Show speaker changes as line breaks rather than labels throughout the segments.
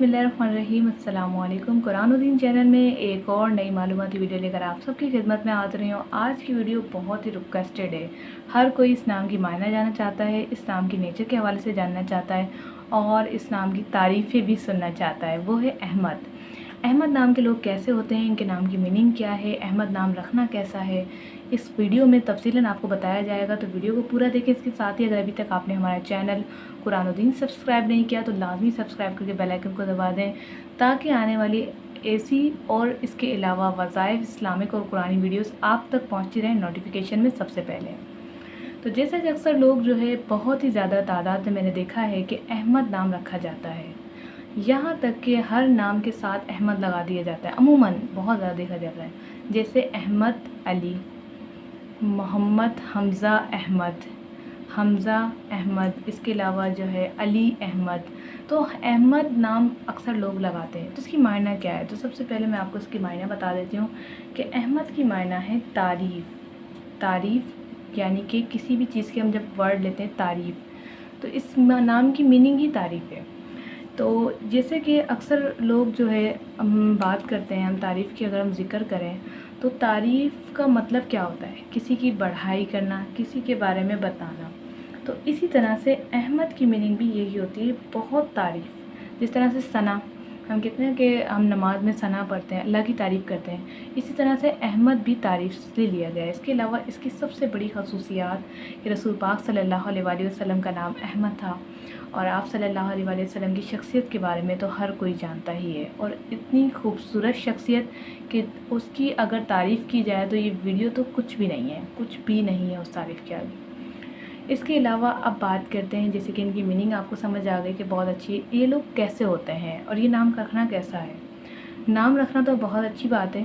बिस्मिल्लाहिर्रहमानिर्रहीम। अस्सलाम वालेकुम। कुरान और दीन चैनल में एक और नई मालूमाती वीडियो लेकर आप सबकी खिदमत में हाज़िर रही हूँ। आज की वीडियो बहुत ही रिक्वेस्टेड है। हर कोई इस नाम की मायना जानना चाहता है, इस नाम की नेचर के हवाले से जानना चाहता है और इस नाम की तारीफ़ें भी सुनना चाहता है। वो है अहमद। अहमद नाम के लोग कैसे होते हैं, इनके नाम की मीनिंग क्या है, अहमद नाम रखना कैसा है, इस वीडियो में तफसीलन आपको बताया जाएगा। तो वीडियो को पूरा देखें। इसके साथ ही अगर अभी तक आपने हमारा चैनल कुरान और दीन सब्सक्राइब नहीं किया तो लाजमी सब्सक्राइब करके बेल आइकन को दबा दें, ताकि आने वाली ऐसी और इसके अलावा वज़ाइफ, इस्लामिक और कुरानी वीडियोस आप तक पहुंचती रहें नोटिफिकेशन में सबसे पहले। तो जैसा कि अक्सर लोग जो है बहुत ही ज़्यादा तादाद में मैंने देखा है कि अहमद नाम रखा जाता है, यहाँ तक कि हर नाम के साथ अहमद लगा दिया जाता है। अमूमन बहुत ज़्यादा देखा जाता है, जैसे अहमद अली, मोहम्मद हमज़ा अहमद, हमज़ा अहमद, इसके अलावा जो है अली अहमद। तो अहमद नाम अक्सर लोग लगाते हैं। तो इसकी मायना क्या है? तो सबसे पहले मैं आपको इसकी मायना बता देती हूँ कि अहमद की मायना है तारीफ़। तारीफ़ यानी कि किसी भी चीज़ के हम जब वर्ड लेते हैं तारीफ़, तो इस नाम की मीनिंग ही तारीफ़ है। तो जैसे कि अक्सर लोग जो है हम बात करते हैं, हम तारीफ़ की अगर हम ज़िक्र करें तो तारीफ़ का मतलब क्या होता है? किसी की बढ़ाई करना, किसी के बारे में बताना। तो इसी तरह से अहमद की मीनिंग भी यही होती है, बहुत तारीफ़। जिस तरह से सना हम कहते हैं कि हम नमाज में सना पढ़ते हैं, अल्लाह की तारीफ़ करते हैं, इसी तरह से अहमद भी तारीफ़ से लिया गया है। इसके अलावा इसकी सबसे बड़ी खसूसियात कि रसूल पाक सल्लल्लाहु अलैहि वसल्लम का नाम अहमद था, और आप सल्लल्लाहु अलैहि वसल्लम की शख्सियत के बारे में तो हर कोई जानता ही है, और इतनी खूबसूरत शख्सियत कि उसकी अगर तारीफ़ की जाए तो ये वीडियो तो कुछ भी नहीं है, कुछ भी नहीं है उस तारीफ़ के आगे। इसके अलावा अब बात करते हैं, जैसे कि इनकी मीनिंग आपको समझ आ गई कि बहुत अच्छी है। ये लोग कैसे होते हैं और ये नाम रखना कैसा है? नाम रखना तो बहुत अच्छी बात है,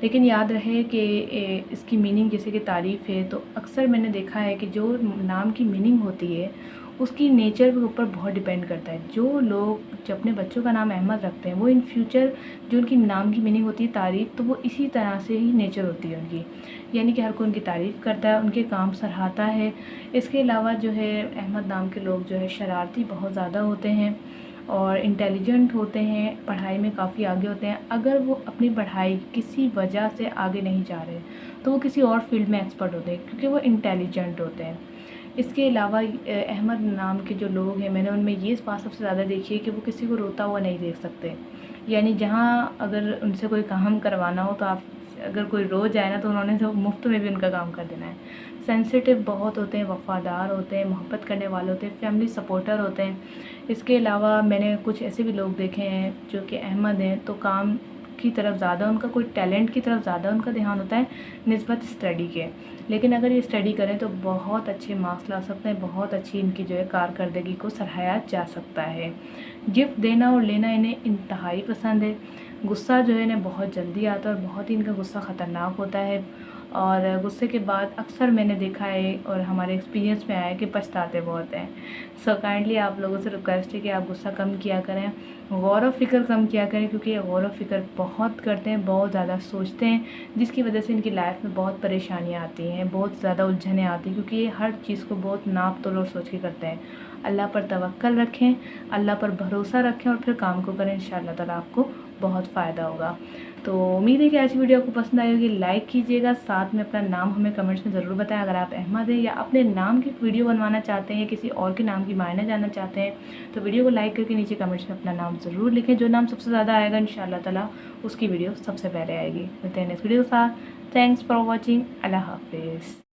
लेकिन याद रहे कि इसकी मीनिंग जैसे कि तारीफ़ है, तो अक्सर मैंने देखा है कि जो नाम की मीनिंग होती है उसकी नेचर के ऊपर बहुत डिपेंड करता है। जो लोग जो अपने बच्चों का नाम अहमद रखते हैं, वो इन फ्यूचर जो उनकी नाम की मीनिंग होती है तारीफ़, तो वो इसी तरह से ही नेचर होती है उनकी, यानी कि हर कोई उनकी तारीफ़ करता है, उनके काम सराहता है। इसके अलावा जो है अहमद नाम के लोग जो है शरारती बहुत ज़्यादा होते हैं और इंटेलिजेंट होते हैं, पढ़ाई में काफ़ी आगे होते हैं। अगर वो अपनी पढ़ाई किसी वजह से आगे नहीं जा रहे तो वो किसी और फील्ड में एक्सपर्ट होते हैं, क्योंकि वो इंटेलिजेंट होते हैं। इसके अलावा अहमद नाम के जो लोग हैं, मैंने उनमें ये बात सबसे ज़्यादा देखी है कि वो किसी को रोता हुआ नहीं देख सकते। यानी जहाँ अगर उनसे कोई काम करवाना हो तो आप अगर कोई रो जाए ना तो उन्होंने तो मुफ्त में भी उनका काम कर देना है। सेंसिटिव बहुत होते हैं, वफ़ादार होते हैं, मोहब्बत करने वाले होते हैं, फैमिली सपोर्टर होते हैं। इसके अलावा मैंने कुछ ऐसे भी लोग देखे हैं जो कि अहमद हैं, तो काम की तरफ ज़्यादा उनका, कोई टैलेंट की तरफ ज़्यादा उनका ध्यान होता है निस्बत स्टडी के। लेकिन अगर ये स्टडी करें तो बहुत अच्छे मार्क्स ला सकते हैं, बहुत अच्छी इनकी जो है कारकर्दगी को सराहाया जा सकता है। गिफ्ट देना और लेना इन्हें इंतहाई पसंद है। गुस्सा जो है इन्हें बहुत जल्दी आता है और बहुत ही इनका गुस्सा ख़तरनाक होता है, और गुस्से के बाद अक्सर मैंने देखा है और हमारे एक्सपीरियंस में आया है कि पछताते बहुत हैं। सो काइंडली आप लोगों से रिक्वेस्ट है कि आप गुस्सा कम किया करें, गौर व फ़िक्र कम किया करें, क्योंकि ये गौर व फ़िक्र बहुत करते हैं, बहुत ज़्यादा सोचते हैं, जिसकी वजह से इनकी लाइफ में बहुत परेशानियाँ आती हैं, बहुत ज़्यादा उलझनें आती हैं, क्योंकि ये हर चीज़ को बहुत नाप तोल और सोच के करते हैं। अल्लाह पर तवक्कल रखें, अल्लाह पर भरोसा रखें और फिर काम को करें, इंशाअल्लाह ताला आपको बहुत फ़ायदा होगा। तो उम्मीद है कि आज की वीडियो आपको पसंद आई होगी। लाइक कीजिएगा, साथ में अपना नाम हमें कमेंट्स में ज़रूर बताएं। अगर आप अहमद हैं या अपने नाम की वीडियो बनवाना चाहते हैं या किसी और के नाम की मायने जानना चाहते हैं, तो वीडियो को लाइक करके नीचे कमेंट्स में अपना नाम ज़रूर लिखें। जो नाम सबसे ज़्यादा आएगा इंशाअल्लाह ताला उसकी वीडियो सबसे पहले आएगी। मिलते हैं नेक्स्ट वीडियो के साथ। Thanks for watching. अल्लाह हाफिज़।